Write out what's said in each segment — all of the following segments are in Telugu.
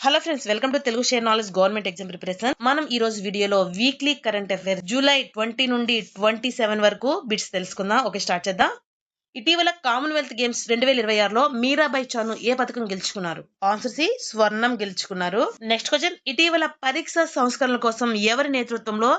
Hello friends, welcome to Telugu share knowledge government exam preparation. మనం ఈ రోజు వీడియోలో వీక్లీ కరెంట్ అఫైర్స్ జూలై 20 నుండి 27 వరకు బిట్స్ తెలుసుకుందాం. ఓకే, స్టార్ట్ చేద్దాం. ఇటీవల కామన్వెల్త్ గేమ్స్ 2026లో మీరాబాయ్ చాను ఏ పథకం గెలుచుకున్నారు? ఆన్సర్ సి, స్వర్ణం గెలుచుకున్నారు. నెక్స్ట్ క్వశ్చన్, ఇటీవల పరీక్ష సంస్కరణల కోసం ఎవరి నేతృత్వంలో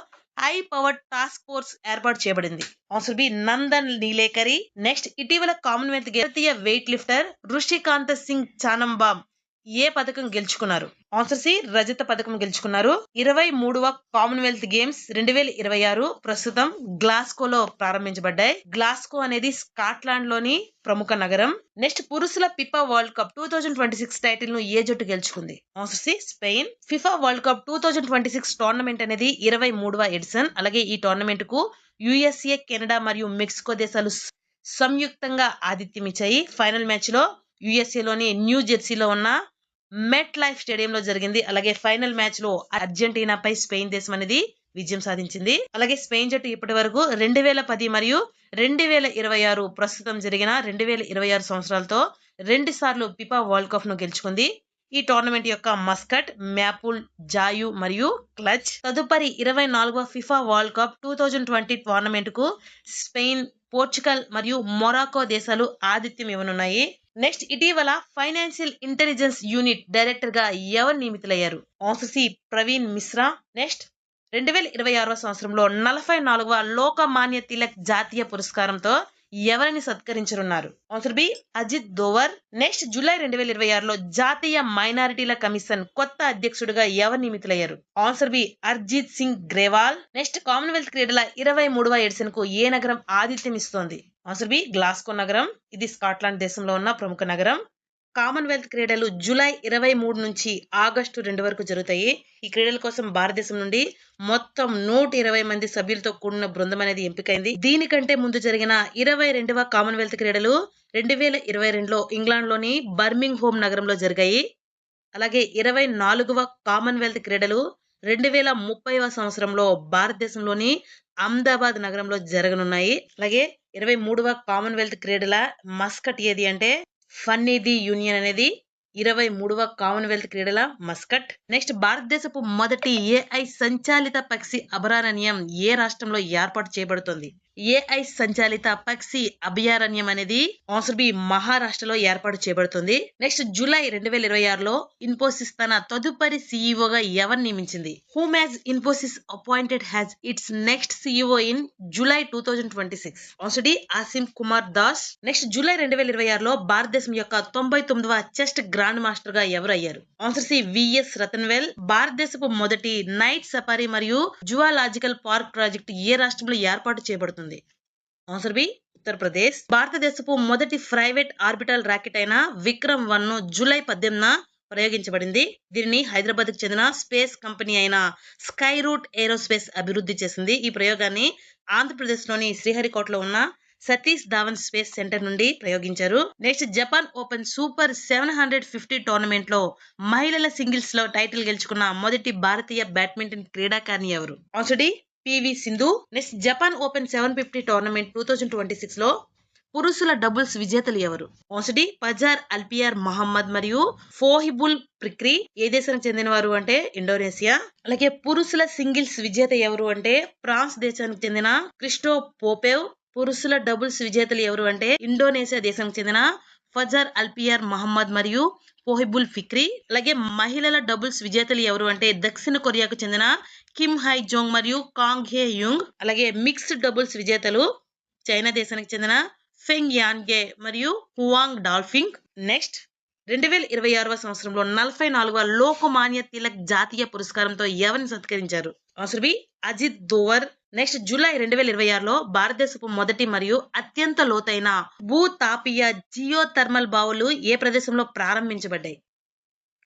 హై పవర్ టాస్క్ ఫోర్స్ ఏర్పాటు చేయబడింది? Answer B, Nandan Nilekani. Next, ఇటీవల కామన్వెల్త్ భారతీయ వెయిట్ లిఫ్టర్ రుషికాంత్ సింగ్ చానంబామ్ ఏ పథకం గెలుచుకున్నారు? ఆన్సర్ సి, రజత పథకం గెలుచుకున్నారు. 23వ కామన్వెల్త్ గేమ్స్ 2026 ప్రస్తుతం గ్లాస్కోలో ప్రారంభించబడ్డాయి. గ్లాస్కో అనేది స్కాట్లాండ్ లోని ప్రముఖ నగరం. నెక్స్ట్, పురుషుల ఫిఫా వరల్డ్ కప్ 2026 టైటిల్ ను ఏ జట్టు గెలుచుకుంది? Answer C, Spain. FIFA World Cup 2026 tournament అనేది 23వ ఎడిషన్. అలాగే ఈ టోర్నమెంట్ కు యుఎస్ఏ, కెనడా మరియు మెక్సికో దేశాలు సంయుక్తంగా ఆతిథ్యం ఇచ్చాయి. ఫైనల్ మ్యాచ్ లో యుఎస్ఏ లోని న్యూ జెర్సీలో ఉన్న మెట్ లైఫ్ స్టేడియంలో జరిగింది. అలాగే ఫైనల్ మ్యాచ్ లో అర్జెంటీనాపై స్పెయిన్ దేశం అనేది విజయం సాధించింది. అలాగే స్పెయిన్ జట్టు ఇప్పటి వరకు 2010 మరియు 2026 ప్రస్తుతం జరిగిన 2026 సంవత్సరాలతో 2 సార్లు ఫిఫా వరల్డ్ కప్ ను గెలుచుకుంది. ఈ టోర్నమెంట్ యొక్క మస్కట్, మ్యాపుల్, జాయు మరియు క్లచ్. తదుపరి 24వ ఫిఫా వరల్డ్ కప్ 2020 టోర్నమెంట్ కు స్పెయిన్, పోర్చుగల్ మరియు మొరాకో దేశాలు ఆతిథ్యం ఇవ్వనున్నాయి. నెక్స్ట్, ఇటీవల ఫైనాన్షియల్ ఇంటెలిజెన్స్ యూనిట్ డైరెక్టర్ గా ఎవరు నియమితులయ్యారు? Answer C, Praveen Mishra. Next, 2026వ సంవత్సరంలో 44వ లోకమాన్య తిలక్ జాతీయ పురస్కారంతో ఎవరిని సత్కరించనున్నారు? Answer B, Ajit Doval. Next, July 2026లో జాతీయ మైనారిటీల కమిషన్ కొత్త అధ్యక్షుడిగా ఎవరు నియమితులయ్యారు? Answer B, Arjit Singh Grewal. Next, Commonwealth క్రీడల 23వ ఎడిషన్ కు ఏ నగరం ఆతిథ్యం ఇస్తోంది? ఆన్సర్ బి, గ్లాస్కో నగరం. ఇది స్కాట్లాండ్ దేశంలో ఉన్న ప్రముఖ నగరం. కామన్వెల్త్ క్రీడలు జూలై 23 నుంచి ఆగస్టు 2 వరకు జరుగుతాయి. ఈ క్రీడల కోసం భారతదేశం నుండి మొత్తం 120 మంది సభ్యులతో కూడిన బృందం అనేది ఎంపికైంది. దీనికంటే ముందు జరిగిన 22వ కామన్వెల్త్ క్రీడలు 2022లో ఇంగ్లాండ్ లోని బర్మింగ్ హోమ్ నగరంలో జరిగాయి. అలాగే 24వ కామన్వెల్త్ క్రీడలు 2030వ సంవత్సరంలో భారతదేశంలోని అహ్మదాబాద్ నగరంలో జరగనున్నాయి. అలాగే 23వ కామన్వెల్త్ క్రీడల మస్కట్ ఏది అంటే ఫన్నీ ది యూనియన్ అనేది 23వ కామన్వెల్త్ క్రీడల మస్కట్. నెక్స్ట్, భారతదేశపు మొదటి ఏఐ సంచాలిత పక్షి అభయారణ్యం ఏ రాష్ట్రంలో ఏర్పాటు చేయబడుతుంది? ఏఐ సంచాలిత పక్షి అభయారణ్యం అనేది ఆన్సర్ బి, మహారాష్ట్రలో ఏర్పాటు చేయబడుతుంది. నెక్స్ట్, జూలై 2026లో ఇన్ఫోసిస్ తన తదుపరి సిఇఓగా ఎవరు నియమించింది? Whom has Infosys appointed has its next CEO in July 2026? Answer D, Asim Kumar Das. Next, July 2026లో భారతదేశం యొక్క 99వ చెస్ట్ గ్రాండ్ మాస్టర్ గా ఎవరు అయ్యారు? Answer C, VS రతన్వేల్. భారతదేశపు మొదటి నైట్ సఫారీ మరియు జువాలాజికల్ పార్క్ ప్రాజెక్టు ఏ రాష్ట్రంలో ఏర్పాటు చేయబడుతుంది? Answer B, Uttar Pradesh. భారతదేశపు మొదటి ప్రైవేట్ ఆర్బిటల్ రాకెట్ అయిన విక్రమ్-1 ను జూలై 18న ప్రయోగించబడింది. దీనిని హైదరాబాద్ కు చెందిన స్పేస్ కంపెనీ అయిన స్కై రూట్ ఏరోస్పేస్ అభివృద్ధి చేసింది. ఈ ప్రయోగాన్ని ఆంధ్రప్రదేశ్ లోని శ్రీహరికోటలో ఉన్న సతీష్ ధావన్ స్పేస్ సెంటర్ నుండి ప్రయోగించారు. Next, Japan Open Super 750 tournament లో మహిళల సింగిల్స్ లో టైటిల్ గెలుచుకున్న మొదటి భారతీయ బ్యాడ్మింటన్ క్రీడాకారిణి ఎవరు? Answer D, PV Sindhu. Next, Japan Open 750 tournament 2026 లో పురుషుల డబుల్స్ విజేతలు ఎవరు? ఆన్సర్ డి, పజార్ అల్పియార్ మహమ్మద్ మరియు ఫోహిబుల్ ప్రిక్రీ. ఏ దేశానికి చెందిన వారు అంటే ఇండోనేషియా. అలాగే పురుషుల సింగిల్స్ విజేత ఎవరు అంటే ఫ్రాన్స్ దేశానికి చెందిన క్రిస్టో పోపేవ్. పురుషుల డబుల్స్ విజేతలు ఎవరు అంటే ఇండోనేషియా దేశానికి చెందిన ఫజార్ అల్పియార్ మహమ్మద్ మరియు పోహిబుల్ ఫిక్రీ. అలాగే మహిళల డబుల్స్ విజేతలు ఎవరు అంటే దక్షిణ కొరియాకు చెందిన కిమ్ హై జోంగ్ మరియు కాంగ్ హే యుంగ్. అలాగే మిక్స్డ్ డబుల్స్ విజేతలు చైనా దేశానికి చెందిన ఫెంగ్ యాన్గే మరియు హువాంగ్ డాల్ఫింగ్. నెక్స్ట్, 2026వ సంవత్సరంలో 44వ లోకమాన్య తిలక్ జాతీయ పురస్కారంతో ఎవరిని సత్కరించారు? Answer B, Ajit Doval. Next, July 2026లో భారతదేశపు మొదటి మరియు అత్యంత లోతైన భూతాపీయ జియోథర్మల్ బావులు ఏ ప్రదేశంలో ప్రారంభించబడ్డాయి?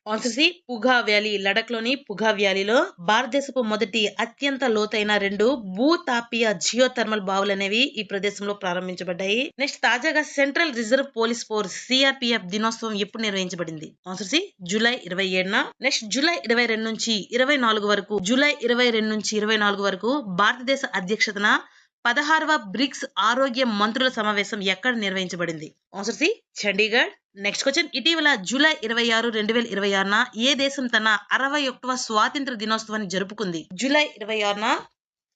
Answer C, Puga valley. Ladakh లోని పుగా వ్యాలీలో భారతదేశపు మొదటి అత్యంత లోతైన 2 భూతాపీయ జియోథర్మల్ బావులు అనేవి ఈ ప్రదేశంలో ప్రారంభించబడ్డాయి. నెక్స్ట్, తాజాగా central reserve police force CRPF దినోత్సవం ఎప్పుడు నిర్వహించబడింది? ఆన్సర్ సి, జూలై 27న. నెక్స్ట్, జూలై 22 నుంచి 24 వరకు భారతదేశ అధ్యక్షతన 16వ బ్రిక్స్ ఆరోగ్య మంత్రుల సమావేశం ఎక్కడ నిర్వహించబడింది? Answer C Chandigarh. Next question, ఇటీవల జూలై 26, 2026న ఏ దేశం తన 61వ స్వాతంత్ర దినోత్సవాన్ని జరుపుకుంది? జూలై 26న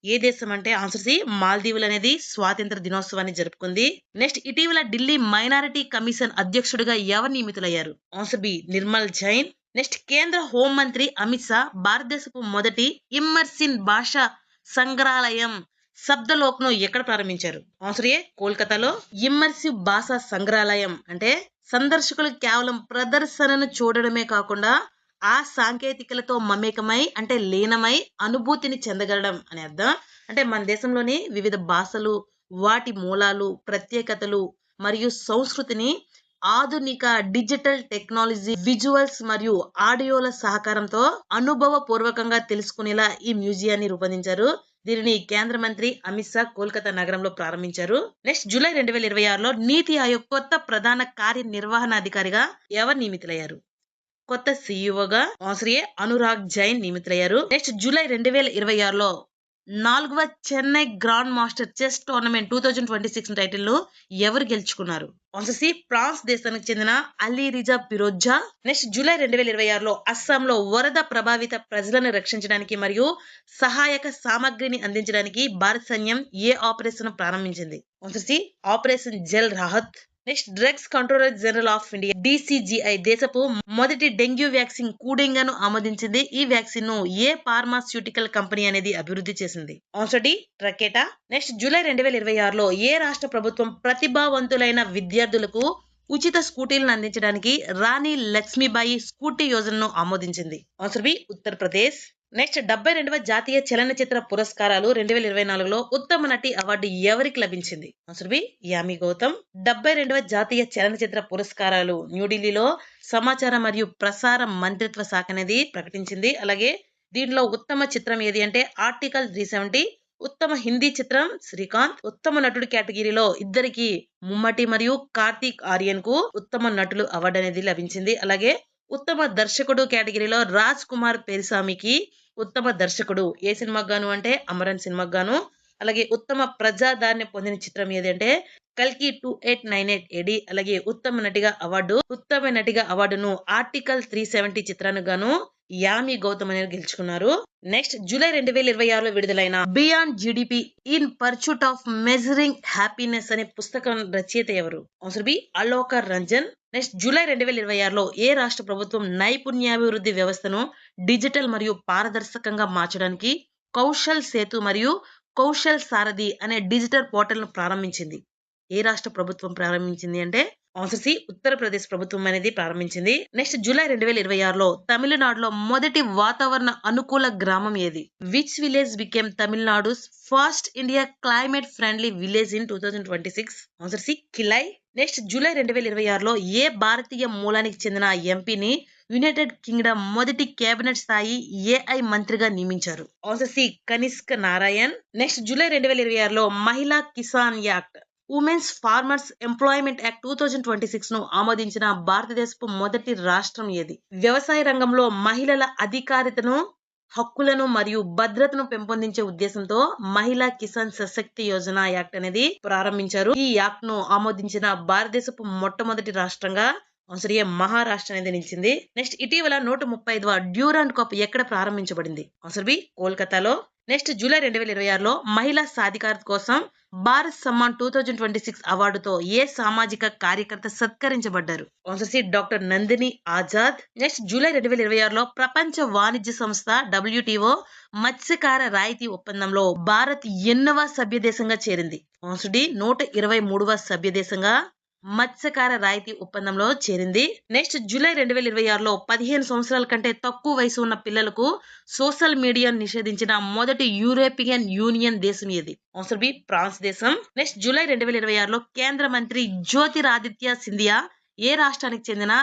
ఏ దేశం అంటే ఆన్సర్ సి మాల్దీవులు అనేది స్వాతంత్ర దినోత్సవాన్ని జరుపుకుంది. నెక్స్ట్, ఇటీవల ఢిల్లీ మైనారిటీ కమిషన్ అధ్యక్షుడిగా ఎవరు నియమితులయ్యారు? Answer B Nirmal Jain. Next, కేంద్ర హోంమంత్రి అమిత్ షా భారతదేశపు మొదటి ఇమ్మర్సిన్ భాషా సంగ్రహాలయం శబ్దలోక్ ను ఎక్కడ ప్రారంభించారు? ఆన్సర్ ఏ కోల్కతాలో. ఇమ్మర్సివ్ భాషా సంగ్రహాలయం అంటే సందర్శకులు కేవలం ప్రదర్శనను చూడడమే కాకుండా ఆ సాంకేతికలతో మమేకమై అంటే లీనమై అనుభూతిని చెందగలడం అని అర్థం. అంటే మన దేశంలోని వివిధ భాషలు, వాటి మూలాలు, ప్రత్యేకతలు మరియు సంస్కృతిని ఆధునిక డిజిటల్ టెక్నాలజీ, విజువల్స్ మరియు ఆడియోల సహకారంతో అనుభవపూర్వకంగా తెలుసుకునేలా ఈ మ్యూజియాన్ని రూపొందించారు. దీనిని కేంద్ర మంత్రి అమిత్ షా కోల్కతా నగరంలో ప్రారంభించారు. నెక్స్ట్, జూలై 2026లో నీతి ఆయోగ్ కొత్త ప్రధాన కార్యనిర్వహణాధికారిగా ఎవరు నియమితులయ్యారు? కొత్త సీఈఓగా ఆన్సర్ ఏ అనురాగ్ జైన్ నియమితులయ్యారు. నెక్స్ట్, జూలై 2026లో 4వ Chennai grand master chess tournament 2026 title ను ఎవరు గెలుచుకున్నారు? ఆన్సర్ సి ఫ్రాన్స్ దేశానికి చెందిన అలీ రిజా పిరోజా. నెక్స్ట్, జూలై 2026లో అస్సాంలో వరద ప్రభావిత ప్రజలను రక్షించడానికి మరియు సహాయక సామగ్రిని అందించడానికి భారత సైన్యం ఏ ఆపరేషన్ ప్రారంభించింది? Answer C operation Jal Rahat. Next, drugs controller general of India DCGI దేశపు మొదటి డెంగ్యూ వ్యాక్సిన్ కూడింగాను ఆమోదించింది. ఈ వ్యాక్సిన్ ను ఏ ఫార్మాస్యూటికల్ కంపెనీ అనేది అభివృద్ధి చేసింది? ఆన్సర్ డి ట్రకేటా. నెక్స్ట్, జూలై 2026లో ఏ రాష్ట్ర ప్రభుత్వం ప్రతిభావంతులైన విద్యార్థులకు ఉచిత స్కూటీలను అందించడానికి రాణి లక్ష్మీబాయి స్కూటీ యోజనను ఆమోదించింది? Answer B Uttar Pradesh. నెక్స్ట్, 72వ జాతీయ చలనచిత్ర పురస్కారాలు 2024లో ఉత్తమ నటి అవార్డు ఎవరికి లభించింది? Answer B Yami Gautam. 72వ జాతీయ చలనచిత్ర పురస్కారాలు న్యూఢిల్లీలో సమాచార మరియు ప్రసార మంత్రిత్వ శాఖ అనేది ప్రకటించింది. అలాగే దీంట్లో ఉత్తమ చిత్రం ఏది అంటే ఆర్టికల్ 370, ఉత్తమ హిందీ చిత్రం శ్రీకాంత్, ఉత్తమ నటుడు కేటగిరీలో ఇద్దరికి ముమ్మటి మరియు కార్తీక్ ఆర్యన్ కు ఉత్తమ నటులు అవార్డు అనేది లభించింది. అలాగే ఉత్తమ దర్శకుడు కేటగిరీలో రాజ్ కుమార్ పెరిసామికి ఉత్తమ దర్శకుడు ఏ సినిమాకు గాను అంటే అమరన్ సినిమాకు గాను. అలాగే ఉత్తమ ప్రజాదారణ పొందిన చిత్రం ఏది అంటే కల్కి 2898 AD. అలాగే ఉత్తమ నటిగా అవార్డును ఆర్టికల్ 370 చిత్రానికి గాను యామి గౌతమ్ అనేది గెలుచుకున్నారు. నెక్స్ట్, జూలై 2026లో విడుదలైన beyond GDP in pursuit of measuring happiness అనే పుస్తకం రచయిత ఎవరు? Answer B Alok Ranjan. Next, July 2026లో ఏ రాష్ట్ర ప్రభుత్వం నైపుణ్యాభివృద్ధి వ్యవస్థను డిజిటల్ మరియు పారదర్శకంగా మార్చడానికి కౌశల్ సేతు మరియు కౌశల్ సారథి అనే డిజిటల్ పోర్టల్ ను ప్రారంభించింది? ఏ రాష్ట్ర ప్రభుత్వం ప్రారంభించింది అంటే ఆన్సర్ సి ఉత్తరప్రదేశ్ ప్రభుత్వం అనేది ప్రారంభించింది. నెక్స్ట్, జూలై 2026లో తమిళనాడులో మొదటి వాతావరణ అనుకూల గ్రామం ఏది? Which village became Tamil Nadu's first India climate friendly village in 2026? Answer C Kilai. Next, July 2026లో ఏ భారతీయ మూలానికి చెందిన ఎంపీని యునైటెడ్ కింగ్డమ్ మొదటి కేబినెట్ స్థాయి AI మంత్రిగా నియమించారు? Answer C Kanishka Narayan. Next, July 2026లో Mahila Kisan act, women's farmers employment act 2026 ను ఆమోదించిన భారతదేశపు మొదటి రాష్ట్రం ఏది? వ్యవసాయ రంగంలో మహిళల అధికారితను, హక్కులను మరియు భద్రతను పెంపొందించే ఉద్దేశంతో మహిళా కిసాన్ సశక్తి యోజన యాక్ట్ అనేది ప్రారంభించారు. ఈ యాక్ట్ ను ఆమోదించిన భారతదేశపు మొట్టమొదటి రాష్ట్రంగా ఆన్సర్ ఏ మహారాష్ట్ర అనేది నిలిచింది. నెక్స్ట్, ఇటీవల 135వ డ్యూరాండ్ కప్ ఎక్కడ ప్రారంభించబడింది? ఆన్సర్ బి కోల్కతాలో. నెక్స్ట్, జూలై 2026లో మహిళా సాధికారత కోసం భారత్ సమ్మాన్ 2026 అవార్డుతో ఏ సామాజిక కార్యకర్త సత్కరించబడ్డారు? Answer C doctor Nandini Azad. Next, July 2026లో ప్రపంచ వాణిజ్య సంస్థ WTO మత్స్యకార రాయితీ ఒప్పందంలో భారత్ ఎన్నవ సభ్య దేశంగా చేరింది? ఆన్సర్ డి 123వ సభ్య దేశంగా మత్స్యకార రాయితీ ఒప్పందంలో చేరింది. నెక్స్ట్, జూలై 2026లో 15 సంవత్సరాల కంటే తక్కువ వయసు ఉన్న పిల్లలకు సోషల్ మీడియాను నిషేధించిన మొదటి యూరోపియన్ యూనియన్ దేశం ఏది? ఆన్సర్ బి ఫ్రాన్స్ దేశం. నెక్స్ట్, జూలై 2026లో కేంద్ర మంత్రి జ్యోతిరాదిత్య సింధియా ఏ రాష్ట్రానికి చెందిన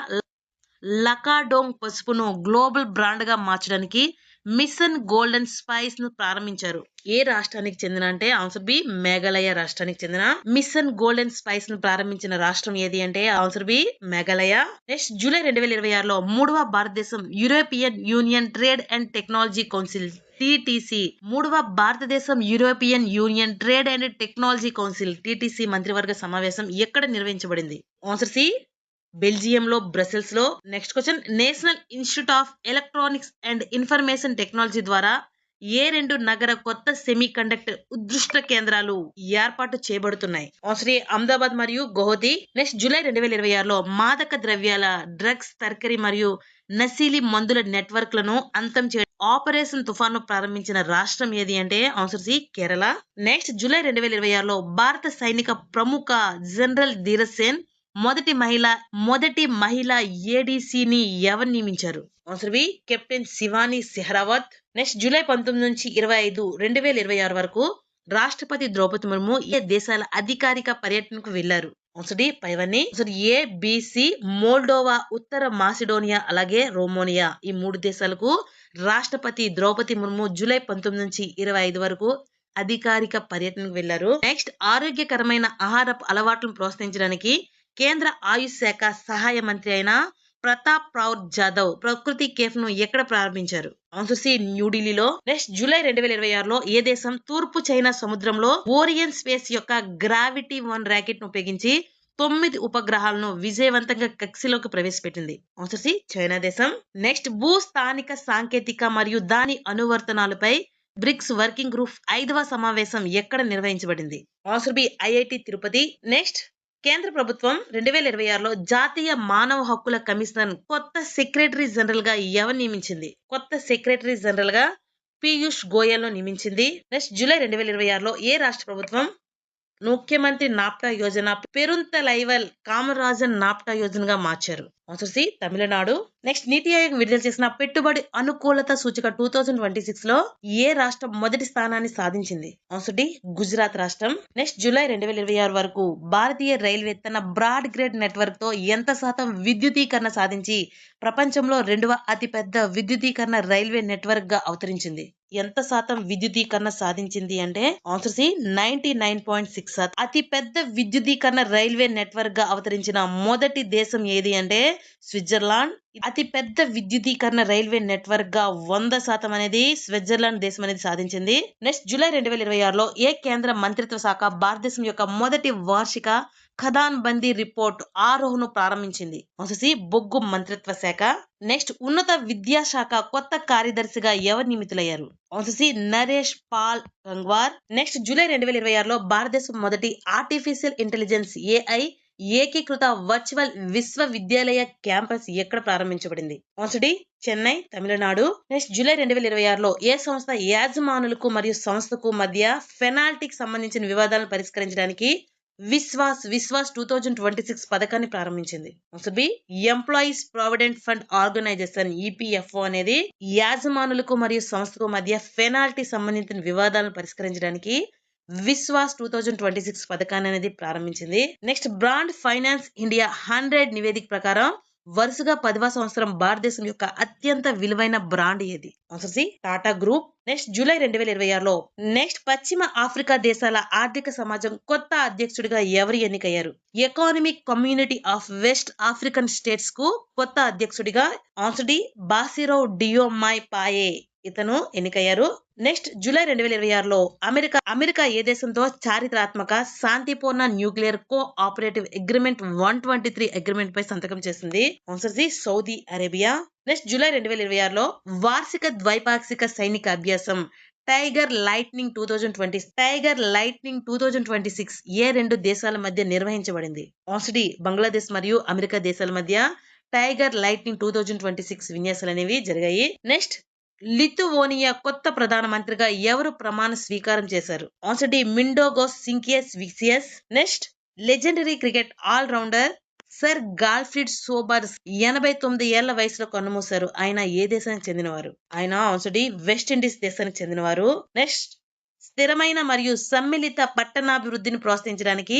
లకాడోంగ్ పసుపును గ్లోబల్ బ్రాండ్ గా మార్చడానికి మిషన్ గోల్డెన్ స్పైస్ ను ప్రారంభించారు? ఏ రాష్ట్రానికి చెందిన అంటే ఆన్సర్ బి మేఘాలయ రాష్ట్రానికి చెందిన మిషన్ గోల్డెన్ స్పైస్ ను ప్రారంభించిన రాష్ట్రం ఏది అంటే answer B Meghalaya. Next, July 2026లో 3వ భారతదేశం European Union trade and technology council TTC. మూడవ భారతదేశం European Union trade and technology council TTC మంత్రివర్గ సమావేశం ఎక్కడ నిర్వహించబడింది? ఆన్సర్ సి, బెల్జియం లో, బ్రసెల్స్ లో. Next question, national institute of electronics and information technology ద్వారా ఏ 2 నగర కొత్త సెమీ కండక్టర్ ఉత్కృష్ట కేంద్రాలు ఏర్పాటు చేయబడుతున్నాయి? ఆన్సర్ ఏ, అహ్మదాబాద్ మరియు గౌహతి. నెక్స్ట్ జూలై 2026లో మాదక ద్రవ్యాల, డ్రగ్స్, తర్కరీ మరియు నశీలి మందుల నెట్వర్క్లను అంతం చేయడం ఆపరేషన్ తుఫాన్ ప్రారంభించిన రాష్ట్రం ఏది అంటే answer C, Kerala. Next July 2026లో భారత సైనిక ప్రముఖ జనరల్ ధీరజ్ సేన్ మొదటి మహిళ ఏడీసీని ఎవరు నియమించారు? Answer B, captain Shivani Sehrawat. Next July 19 నుంచి 25, 2026 వరకు రాష్ట్రపతి ద్రౌపది ముర్ము ఏ దేశాల అధికారిక పర్యటనకు వెళ్లారు? ఆన్సర్ డి, పైవన్నీ. ఆన్సర్ ఏ, బిసి, మోల్డోవా, ఉత్తర మాసిడోనియా అలాగే రోమోనియా. ఈ 3 దేశాలకు రాష్ట్రపతి ద్రౌపది ముర్ము జూలై 19 నుంచి 25 వరకు అధికారిక పర్యటనకు వెళ్లారు. నెక్స్ట్, ఆరోగ్యకరమైన ఆహారపు అలవాట్లను ప్రోత్సహించడానికి కేంద్ర ఆయుష్ శాఖ సహాయ మంత్రి అయిన ప్రతాప్ రావ్ జాదవ్ ప్రకృతి కేఫ్ ను ఎక్కడ ప్రారంభించారు? ఆన్సర్ సి, న్యూఢిల్లీలో. నెక్స్ట్ జూలై 2026లో ఏ దేశం తూర్పు చైనా సముద్రంలో ఓరియన్ స్పేస్ యొక్క గ్రావిటీ 1 రాకెట్ ను ఉపయోగించి 9 ఉపగ్రహాలను విజయవంతంగా కక్షలోకి ప్రవేశపెట్టింది? ఆన్సర్ సి, చైనా దేశం. నెక్స్ట్, భూస్థానిక సాంకేతిక మరియు దాని అనువర్తనాలపై బ్రిక్స్ వర్కింగ్ గ్రూప్ 5వ సమావేశం ఎక్కడ నిర్వహించబడింది? Answer B, IIT Tirupati. Next, కేంద్ర ప్రభుత్వం 2026లో జాతీయ మానవ హక్కుల కమిషన్ కొత్త సెక్రటరీ జనరల్ గా ఎవరు నియమించింది? కొత్త సెక్రటరీ జనరల్ గా పీయూష్ గోయల్ ను నియమించింది. నెక్స్ట్ జూలై 2026లో ఏ రాష్ట్ర ప్రభుత్వం ముఖ్యమంత్రి నాప్టా యోజన పెరుంతలైవల్ కామరాజన్ నాప్టా యోజనగా మార్చారు? Answer C, Tamil Nadu. నెక్స్ట్, నీతి ఆయోగ్ విడుదల చేసిన పెట్టుబడి అనుకూలత సూచిక 2026 లో ఏ రాష్ట్రం మొదటి స్థానాన్ని సాధించింది? ఆన్సర్ డి, గుజరాత్ రాష్ట్రం. నెక్స్ట్ జూలై 2026 వరకు భారతీయ రైల్వే తన బ్రాడ్ గ్రేడ్ నెట్వర్క్ తో ఎంత శాతం విద్యుదీకరణ సాధించి ప్రపంచంలో 2వ అతిపెద్ద విద్యుదీకరణ రైల్వే నెట్వర్క్ గా అవతరించింది? ఎంత శాతం విద్యుదీకరణ సాధించింది అంటే ఆన్సర్ సి, 99.6. అతి పెద్ద విద్యుదీకరణ రైల్వే నెట్వర్క్ గా అవతరించిన మొదటి దేశం ఏది అంటే స్విట్జర్లాండ్. అతి పెద్ద విద్యుదీకరణ రైల్వే నెట్వర్క్ గా 100% అనేది స్విట్జర్లాండ్ దేశం అనేది సాధించింది. నెక్స్ట్ జూలై 2026లో ఏ కేంద్ర మంత్రిత్వ శాఖ భారతదేశం యొక్క మొదటి వార్షిక ఖదాన్ బందీ రిపోర్ట్ ఆరోహణను ప్రారంభించింది? ఆన్సర్ సి, బొగ్గు మంత్రిత్వ శాఖ. నెక్స్ట్, ఉన్నత విద్యాశాఖ కొత్త కార్యదర్శిగా ఎవరు నియమితులయ్యారు? Answer C, Naresh Pal Gangwar. Next July 2026లో భారతదేశం మొదటి ఆర్టిఫిషియల్ ఇంటెలిజెన్స్ ఏఐ ఏకీకృత వర్చువల్ విశ్వవిద్యాలయ క్యాంపస్ ఎక్కడ ప్రారంభించబడింది? Answer D, Chennai, Tamil Nadu. Next July 2026లో ఏ సంస్థ యాజమానులకు మరియు సంస్థకు మధ్య పెనాల్టీకి సంబంధించిన వివాదాలను పరిష్కరించడానికి విశ్వాస్ 2026 పథకాన్ని ప్రారంభించింది? Answer B, employees provident fund organisation EPFO అనేది యాజమానులకు మరియు సంస్థకు మధ్య పెనాల్టీ సంబంధించిన వివాదాలను పరిష్కరించడానికి విశ్వాస్ 2026 పథకాన్ని అనేది ప్రారంభించింది. నెక్స్ట్, బ్రాండ్ ఫైనాన్స్ ఇండియా 100 నివేదిక ప్రకారం వరుసగా 10వ సంవత్సరం భారతదేశం యొక్క అత్యంత విలువైన బ్రాండ్ ఏది? Answer C, Tata group. Next July 2026లో నెక్స్ట్ పశ్చిమ ఆఫ్రికా దేశాల ఆర్థిక సమాజం కొత్త అధ్యక్షుడిగా ఎవరు ఎన్నికయ్యారు? Economic community of west African states కు కొత్త అధ్యక్షుడిగా ఆన్సర్ డి, బాసిరో డియోమాయ్ పాయే ఇతను ఎన్నికయ్యారు. నెక్స్ట్ జూలై 2026లో అమెరికా ఏ దేశంతో చారిత్రాత్మక శాంతిపూర్ణ న్యూక్లియర్ కోఆపరేటివ్ అగ్రిమెంట్ 123 అగ్రిమెంట్ పై సంతకం చేసింది? Answer C, Saudi Arabia. Next July 2026లో వార్షిక ద్వైపాక్షిక సైనిక అభ్యాసం టైగర్ లైట్నింగ్ 2026 ఏ 2 దేశాల మధ్య నిర్వహించబడింది? ఆన్సర్ డి, బంగ్లాదేశ్ మరియు అమెరికా దేశాల మధ్య టైగర్ లైట్నింగ్ 2026 విన్యాసాలు అనేవి జరిగాయి. నెక్స్ట్, లిథువోనియా కొత్త ప్రధానమంత్రిగా ఎవరు ప్రమాణ స్వీకారం చేశారు? Answer D, Mindaugas Sinkevicius. Next, legendary cricket all rounder sir Garfield Sobers 89 ఏళ్ల వయసులో కన్నుమూశారు. ఆయన ఏ దేశానికి చెందినవారు? ఆయన ఆన్సర్ డి, వెస్టిండీస్ దేశానికి చెందినవారు. నెక్స్ట్, స్థిరమైన మరియు సమ్మిళిత పట్టణాభివృద్ధిని ప్రోత్సహించడానికి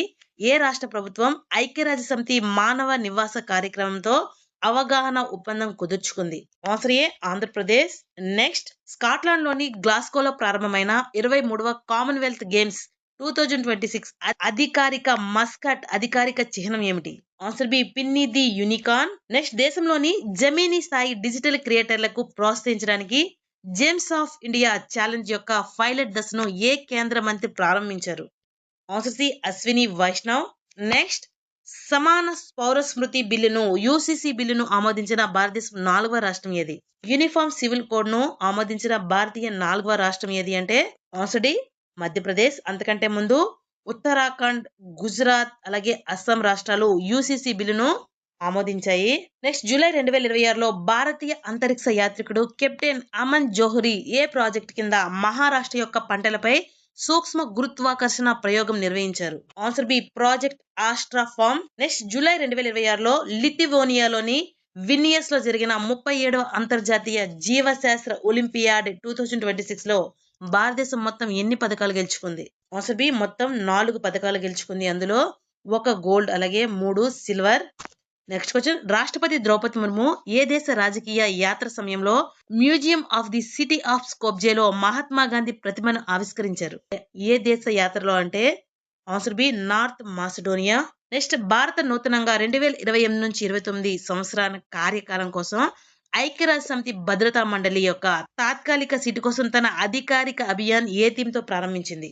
ఏ రాష్ట్ర ప్రభుత్వం ఐక్యరాజ్య సమితి మానవ నివాస కార్యక్రమంతో అవగాహన ఒప్పందం కుదుర్చుకుంది? ఆన్సర్ ఏ, ఆంధ్రప్రదేశ్. నెక్స్ట్, స్కాట్లాండ్ లోని గ్లాస్గోలో ప్రారంభమైన 23వ కామన్వెల్త్ గేమ్స్ 2026 అధికారిక మస్కట్ అధికారిక చిహ్నం ఏమిటి? ఆన్సర్ బి, పిన్ని ది యూనికార్న్. నెక్స్ట్, దేశంలోని జమీనీ స్థాయి డిజిటల్ క్రియేటర్లకు ప్రోత్సహించడానికి జేమ్స్ ఆఫ్ ఇండియా ఛాలెంజ్ యొక్క పైలట్ దశను ఏ కేంద్ర మంత్రి ప్రారంభించారు? Answer C Ashwini Vaishnaw. Next, సమాన పౌర స్మృతి బిల్లును యూసీసీ బిల్లును ఆమోదించిన భారతదేశం 4వ రాష్ట్రం ఏది? యూనిఫామ్ సివిల్ కోడ్ ను ఆమోదించిన భారతీయ 4వ రాష్ట్రం ఏది అంటే ఆన్సర్ డి మధ్యప్రదేశ్. అంతకంటే ముందు ఉత్తరాఖండ్, గుజరాత్ అలాగే అస్సాం రాష్ట్రాలు యూసీసీ బిల్లును ఆమోదించాయి. నెక్స్ట్, జూలై 2026లో భారతీయ అంతరిక్ష యాత్రికుడు కెప్టెన్ అమన్ జోహ్రీ ఏ ప్రాజెక్ట్ కింద మహారాష్ట్ర యొక్క పంటలపై సూక్ష్మ గురుత్వాకర్షణ ప్రయోగం నిర్వహించారు? Answer B project Astrafarm. Next, July 2026లో లిథువేనియాలోని వినియస్ లో జరిగిన 37వ అంతర్జాతీయ జీవశాస్త్ర ఒలింపియాడ్ 2026 లో భారతదేశం మొత్తం ఎన్ని పథకాలు గెలుచుకుంది? ఆన్సర్ బి మొత్తం 4 పథకాలు గెలుచుకుంది. అందులో 1 గోల్డ్ అలాగే 3 సిల్వర్. నెక్స్ట్ క్వశ్చన్, రాష్ట్రపతి ద్రౌపది ముర్ము ఏ దేశ రాజకీయ యాత్ర సమయంలో museum of the city of స్కోప్జేలో మహాత్మా గాంధీ ప్రతిమను ఆవిష్కరించారు? ఏ దేశ యాత్రలో అంటే answer B North Macedonia. Next, భారత నూతనంగా 2028 నుంచి 29 సంవత్సరాల కార్యకాలం కోసం ఐక్యరాజ్య సమితి భద్రతా మండలి యొక్క తాత్కాలిక సీటు కోసం తన అధికారిక అభియాన్ ఏ థీమ్ తో ప్రారంభించింది?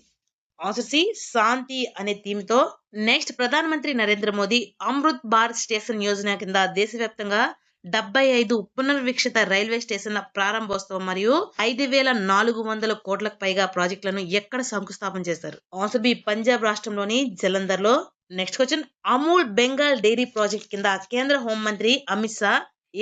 ఆన్సర్ సి శాంతి అనే థీమ్ తో. నెక్స్ట్, ప్రధానమంత్రి నరేంద్ర మోదీ అమృత్ భారత్ స్టేషన్ యోజన కింద దేశవ్యాప్తంగా 75 పునర్విక్షిత రైల్వే స్టేషన్ల ప్రారంభోత్సవం మరియు 5,400 కోట్లకు పైగా ప్రాజెక్టులను ఎక్కడ శంకుస్థాపన చేశారు? ఆన్సర్ బి పంజాబ్ రాష్ట్రంలోని జలంధర్ లో. Next question, Amul Bengal dairy project కింద కేంద్ర హోంమంత్రి అమిత్ షా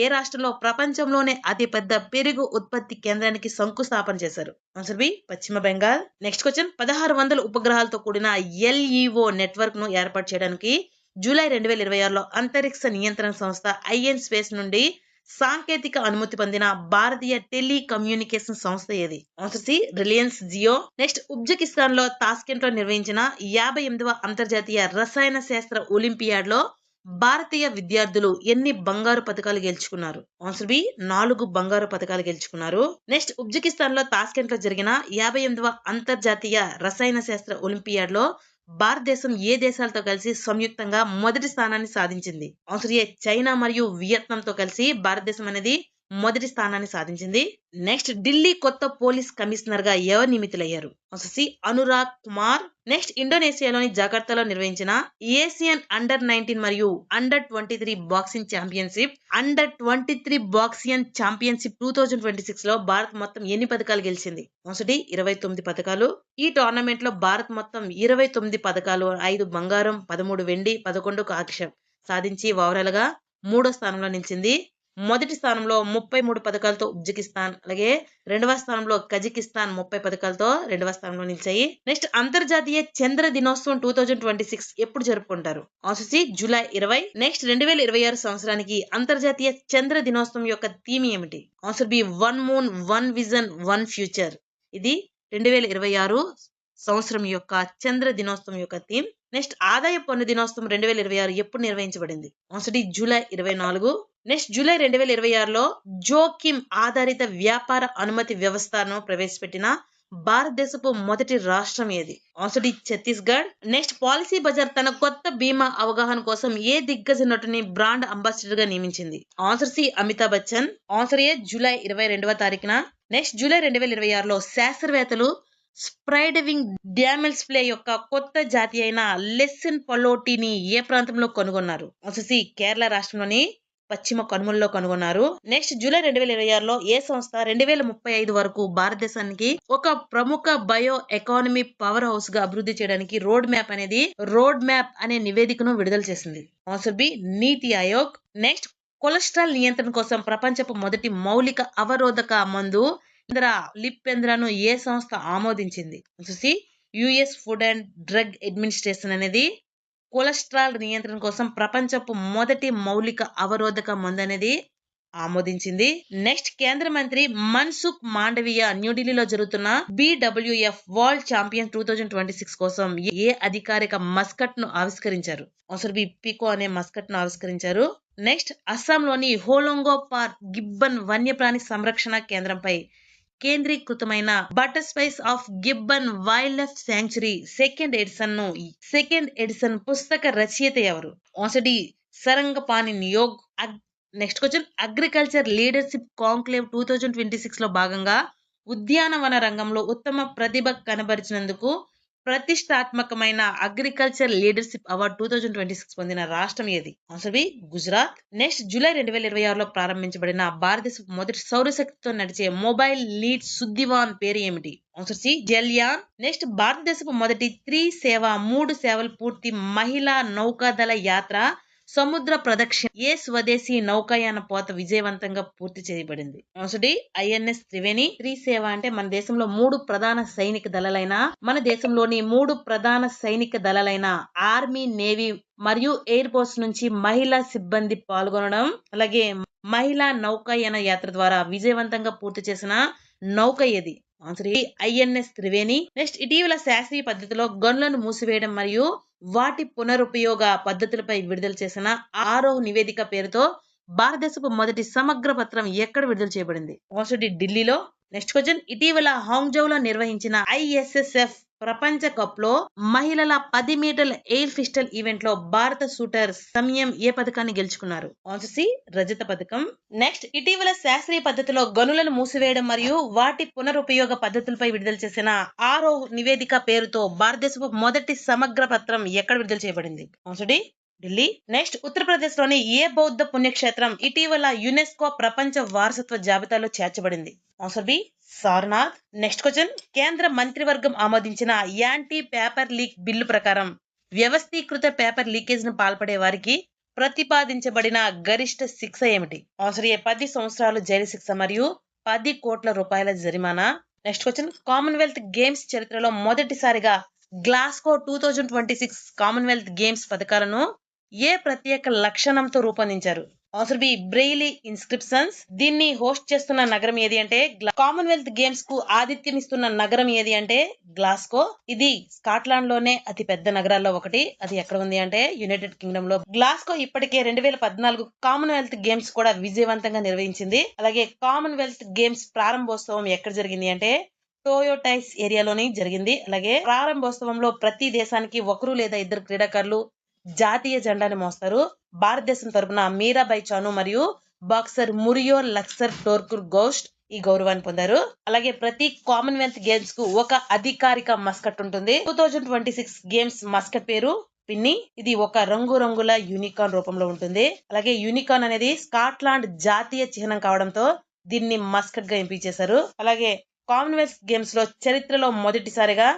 ఏ రాష్ట్రంలో ప్రపంచంలోనే అతిపెద్ద పెరుగు ఉత్పత్తి కేంద్రానికి శంకుస్థాపన చేశారు? ఆన్సర్ బి పశ్చిమ బెంగాల్. నెక్స్ట్ క్వశ్చన్, 1600 ఉపగ్రహాలతో కూడిన ఎల్ఈఓ నెట్వర్క్ ను ఏర్పాటు చేయడానికి జూలై 2026లో అంతరిక్ష నియంత్రణ సంస్థ ఐఎన్ స్పేస్ నుండి సాంకేతిక అనుమతి పొందిన భారతీయ టెలికమ్యూనికేషన్ సంస్థ ఏది? Answer C Reliance Jio. Next, Uzbekistan లో తాస్కెంట్ లో నిర్వహించిన 58వ అంతర్జాతీయ రసాయన శాస్త్ర ఒలింపియాడ్ లో భారతీయ విద్యార్థులు ఎన్ని బంగారు పథకాలు గెలుచుకున్నారు? ఆన్సర్ బి 4 బంగారు పథకాలు గెలుచుకున్నారు. నెక్స్ట్, ఉజ్బెకిస్తాన్ లో తాస్కెంట్ లో జరిగిన 58వ అంతర్జాతీయ రసాయన శాస్త్ర ఒలింపియాడ్ లో భారతదేశం ఏ దేశాలతో కలిసి సంయుక్తంగా మొదటి స్థానాన్ని సాధించింది? ఆన్సర్ ఏ చైనా మరియు వియత్నాం తో కలిసి భారతదేశం అనేది మొదటి స్థానాన్ని సాధించింది. నెక్స్ట్, ఢిల్లీ కొత్త పోలీస్ కమిషనర్ గా ఎవరు నియమితులయ్యారు? Answer C Anurag Kumar. Next, ఇండోనేషియాలోని జకార్తాలో నిర్వహించిన ఏసియన్ అండర్-19 మరియు under boxing championship, under boxing championship 2026 లో భారత్ మొత్తం ఎన్ని పథకాలు గెలిచింది? ఆన్సర్ డి 29 పథకాలు. ఈ టోర్నమెంట్ లో భారత్ మొత్తం 29 పథకాలు, 5 బంగారం, 13 వెండి, 11 కాంస్యం సాధించి ఓవరాల్ గా 3వ స్థానంలో నిలిచింది. మొదటి స్థానంలో 33 పథకాలతో ఉజ్బెకిస్తాన్, అలాగే 2వ స్థానంలో కజకిస్తాన్ 30 పథకాలతో 2వ స్థానంలో నిలిచాయి. నెక్స్ట్, అంతర్జాతీయ చంద్ర దినోత్సవం 2026 ఎప్పుడు జరుపుకుంటారు? Answer C July 20. నెక్స్ట్, 2026 సంవత్సరానికి అంతర్జాతీయ చంద్ర దినోత్సవం యొక్క థీమ్ ఏమిటి? Answer B one moon, one vision, one future. ఇది 2026 సంవత్సరం యొక్క చంద్ర దినోత్సవం యొక్క థీమ్. నెక్స్ట్, ఆదాయ పన్ను దినోత్సవం 2026 ఎప్పుడు నిర్వహించబడింది? Answer D July 24. Next, July 2026లో జోకిమ్ ఆధారిత వ్యాపార అనుమతి వ్యవస్థను ప్రవేశపెట్టిన భారతదేశపు మొదటి రాష్ట్రం ఏది? Answer D Chhattisgarh. Next, Policybazaar తన కొత్త బీమా అవగాహన కోసం ఏ దిగ్గజ నటుని బ్రాండ్ అంబాసిడర్ గా నియమించింది? Answer C Amitabh Bachchan. Answer A July 22వ తారీఖున. నెక్స్ట్, జూలై 2026లో శాస్త్రవేత్తలు స్ప్రైడవింగ్ డ్యామెల్స్ ప్లే యొక్క కొత్త జాతి అయిన లెస్సన్ పలోటిని ఏ ప్రాంతంలో కనుగొన్నారు? ఆన్సర్ సి కేరళ రాష్ట్రంలోని పశ్చిమ కనుమల్లో కనుగొన్నారు. నెక్స్ట్, జూలై 2026లో ఏ సంస్థ 2035 వరకు భారతదేశానికి ఒక ప్రముఖ బయో ఎకానమీ పవర్ హౌస్ గా అభివృద్ధి చేయడానికి రోడ్ మ్యాప్ అనే నివేదికను విడుదల చేసింది? ఆన్సర్ బి నీతి ఆయోగ్. నెక్స్ట్, కొలెస్ట్రాల్ నియంత్రణ కోసం ప్రపంచపు మొదటి మౌలిక అవరోధక మందు లిపెంద్రాను ఏ సంస్థ ఆమోదించింది? Answer C US food and drug administration అనేది కొలెస్ట్రాల్ నియంత్రణ కోసం ప్రపంచపు మొదటి మౌలిక అవరోధక మందు అనేది ఆమోదించింది. నెక్స్ట్, కేంద్ర మంత్రి మన్సుఖ్ మాండవీయ న్యూఢిల్లీలో జరుగుతున్న BWF వరల్డ్ ఛాంపియన్ 2026 కోసం ఏ అధికారిక మస్కట్ ను ఆవిష్కరించారు? ఆన్సర్ బి పికో అనే మస్కట్ ను ఆవిష్కరించారు. నెక్స్ట్, అస్సాంలోని హోలోంగో పార్క్ గిబ్బన్ వన్యప్రాణి సంరక్షణ కేంద్రంపై కేంద్రీకృతమైన butterflies of gibbon wild life sanctuary second edition పుస్తక రచయిత ఎవరు? Answer D Sarangapani Neog. Next question, agriculture leadership conclave 2026 లో భాగంగా ఉద్యానవన రంగంలో ఉత్తమ ప్రతిభ కనబరిచినందుకు ప్రతిష్టాత్మకమైన అగ్రికల్చర్ లీడర్షిప్ అవార్డు 2026 పొందిన రాష్ట్రం ఏది? Answer B Gujarat. Next July 2026లో ప్రారంభించబడిన భారతదేశ మొదటి సౌరశక్తితో నడిచే మొబైల్ లీడ్ సుద్దివాన్ పేరు ఏమిటి? Answer C జల్యాన్. నెక్స్ట్ భారతదేశపు మొదటి 3 సేవ 3 సేవలు పూర్తి మహిళా నౌకాదళ యాత్ర సముద్ర ప్రదక్షిణ ఏ స్వదేశీ నౌకాయాన పోత విజయవంతంగా పూర్తి చేయబడింది? Answer D INS Triveni. 3 సేవ అంటే మన దేశంలో 3 ప్రధాన సైనిక దళాలైన ఆర్మీ, నేవీ మరియు ఎయిర్ ఫోర్స్ నుంచి మహిళా సిబ్బంది పాల్గొనడం, అలాగే మహిళా నౌకాయాన యాత్ర ద్వారా విజయవంతంగా పూర్తి చేసిన నౌక ఏది? Answer INS Triveni. నెక్స్ట్ ఇటీవల శాస్త్రీయ పద్ధతిలో గనులను మూసివేయడం మరియు వాటి పునరుపయోగ పద్ధతులపై విడుదల చేసిన 6వ నివేదిక పేరుతో భారతదేశపు మొదటి సమగ్ర పత్రం ఎక్కడ విడుదల చేయబడింది? ఆన్సర్ డి ఢిల్లీలో. నెక్స్ట్ క్వశ్చన్ ఇటీవల హాంగ్జౌలో నిర్వహించిన ISSF ప్రపంచ కప్ లో మహిళల 10 మీటర్ల ఎయిర్ పిస్టల్ ఈవెంట్ లో భారత షూటర్ సమయం ఏ పథకాన్ని గెలుచుకున్నారు? ఆన్సర్ సి రజత పథకం. నెక్స్ట్ ఇటీవల శాస్త్రీయ పద్ధతిలో గనులను మూసివేయడం మరియు వాటి పునరుపయోగ పద్ధతులపై విడుదల చేసిన 6వ నివేదిక పేరుతో భారతదేశపు మొదటి సమగ్ర పత్రం ఎక్కడ విడుదల చేయబడింది? Answer D Delhi. Next Uttar Pradesh లోని ఏ బౌద్ధ పుణ్యక్షేత్రం ఇటీవల యునెస్కో ప్రపంచ వారసత్వ జాబితాలో చేర్చబడింది? Answer B Sarnath. Next question కేంద్ర మంత్రివర్గం ఆమోదించిన యాంటీ పేపర్ లీక్ బిల్లు ప్రకారం వ్యవస్థీకృత పేపర్ లీకేజ్ ను పాల్పడే వారికి ప్రతిపాదించబడిన గరిష్ట శిక్ష ఏమిటి? ఆన్సర్ ఏ 10 సంవత్సరాలు జైలు శిక్ష మరియు 10 కోట్ల రూపాయల జరిమానా. నెక్స్ట్ క్వశ్చన్ కామన్వెల్త్ గేమ్స్ చరిత్రలో మొదటిసారిగా గ్లాస్గో 2026 కామన్వెల్త్ గేమ్స్ పథకాలను ఏ ప్రత్యేక లక్షణంతో రూపొందించారు? Answer B Braille inscriptions. దీన్ని హోస్ట్ చేస్తున్న నగరం ఏది అంటే కామన్వెల్త్ గేమ్స్ కు ఆతిథ్యం ఇస్తున్న నగరం ఏది అంటే గ్లాస్గో. ఇది స్కాట్లాండ్ లోనే అతి పెద్ద నగరాల్లో ఒకటి. అది ఎక్కడ ఉంది అంటే యునైటెడ్ కింగ్డమ్ లో. గ్లాస్గో ఇప్పటికే 2014 కామన్వెల్త్ గేమ్స్ కూడా విజయవంతంగా నిర్వహించింది. అలాగే కామన్వెల్త్ గేమ్స్ ప్రారంభోత్సవం ఎక్కడ జరిగింది అంటే టోయోటైస్ ఏరియాలోని జరిగింది. అలాగే ప్రారంభోత్సవంలో ప్రతి దేశానికి ఒకరు లేదా ఇద్దరు క్రీడాకారులు జాతీయ జెండాని మోస్తారు. భారతదేశం తరపున మీరాబాయి చాను మరియు బాక్సర్ మురియో లక్సర్ టోర్కుర్ గోస్ట్ ఈ గౌరవాన్ని పొందారు. అలాగే ప్రతి కామన్వెల్త్ గేమ్స్ కు ఒక అధికారిక మస్కట్ ఉంటుంది. 2026 గేమ్స్ మస్కట్ పేరు పిన్ని. ఇది ఒక రంగురంగుల యూనికార్న్ రూపంలో ఉంటుంది. అలాగే యూనికార్న్ అనేది స్కాట్లాండ్ జాతీయ చిహ్నం కావడంతో దీన్ని మస్కట్ గా ఎంపిక చేశారు. అలాగే కామన్వెల్త్ గేమ్స్ లో చరిత్రలో మొదటిసారిగా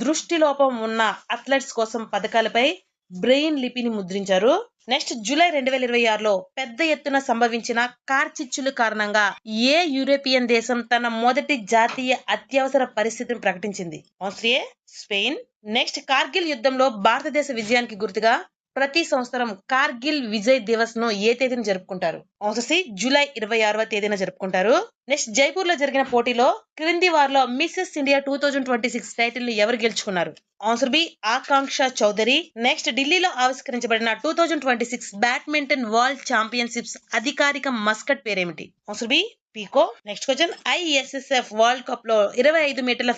దృష్టి లోపం ఉన్న అథ్లెట్స్ కోసం పథకాలపై బ్రెయిన్ లిపిని ముద్రించారు. నెక్స్ట్ జూలై 2026లో పెద్ద ఎత్తున సంభవించిన కార్చిచ్చుల కారణంగా ఏ యూరోపియన్ దేశం తన మొదటి జాతీయ అత్యవసర పరిస్థితిని ప్రకటించింది? ఆన్సర్ ఏ స్పెయిన్. నెక్స్ట్ కార్గిల్ యుద్ధంలో భారతదేశ విజయానికి గుర్తుగా ప్రతి సంవత్సరం కార్గిల్ విజయ్ దివస్ ను ఏ తేదీన జరుపుకుంటారు? ఆన్సర్ సి జూలై 26వ తేదీన జరుపుకుంటారు. నెక్స్ట్ జైపూర్ లో జరిగిన పోటీలో క్రింది వారిలో మిస్సెస్ ఇండియా 2026 టైటిల్ ను ఎవరు గెలుచుకున్నారు? Answer B Akanksha Chaudhary. Next ఢిల్లీలో ఆవిష్కరించబడిన 2026 బ్యాడ్మింటన్ వరల్డ్ ఛాంపియన్షిప్స్ అధికారిక మస్కట్ పేరేమిటి? ఆన్సర్ బి పీకో. Next question ISSF world cup లో 25 మీటర్ల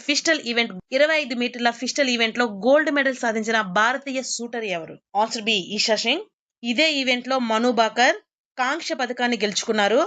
పిస్టల్ ఈవెంట్ లో గోల్డ్ మెడల్ సాధించిన భారతీయ షూటర్ ఎవరు? Answer B Esha Singh. ఇదే ఈవెంట్ లో మను బాకర్ కాంక్ష పథకాన్ని గెలుచుకున్నారు.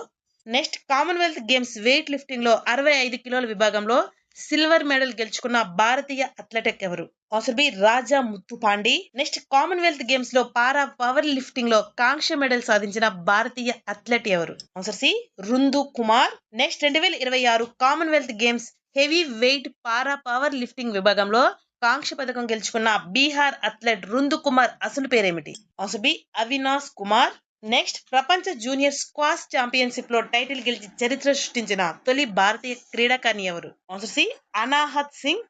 Next commonwealth games weight lifting లో 65 కిలోల విభాగంలో సిల్వర్ మెడల్ గెలుచుకున్న భారతీయ అథ్లెట్ ఎవరు? Answer B Raja Muthupandi. Next commonwealth games లో పారా పవర్ లిఫ్టింగ్ లో కాంక్ష మెడల్ సాధించిన భారతీయ అథ్లెట్ ఎవరు? ఆన్సర్ సి రుందు Kumar. Next 2026 commonwealth games heavy weight para power lifting విభాగంలో కాంక్ష పథకం గెలుచుకున్న బీహార్ అథ్లెట్ రుందు కుమార్ అసలు పేరేమిటి? Answer B Avinash Kumar. Next ప్రపంచ జూనియర్ స్క్వాష్ ఛాంపియన్షిప్ లో టైటిల్ గెలిచి చరిత్ర సృష్టించిన తొలి భారతీయ క్రీడాకారిణి ఎవరు? Answer C Anahat Singh.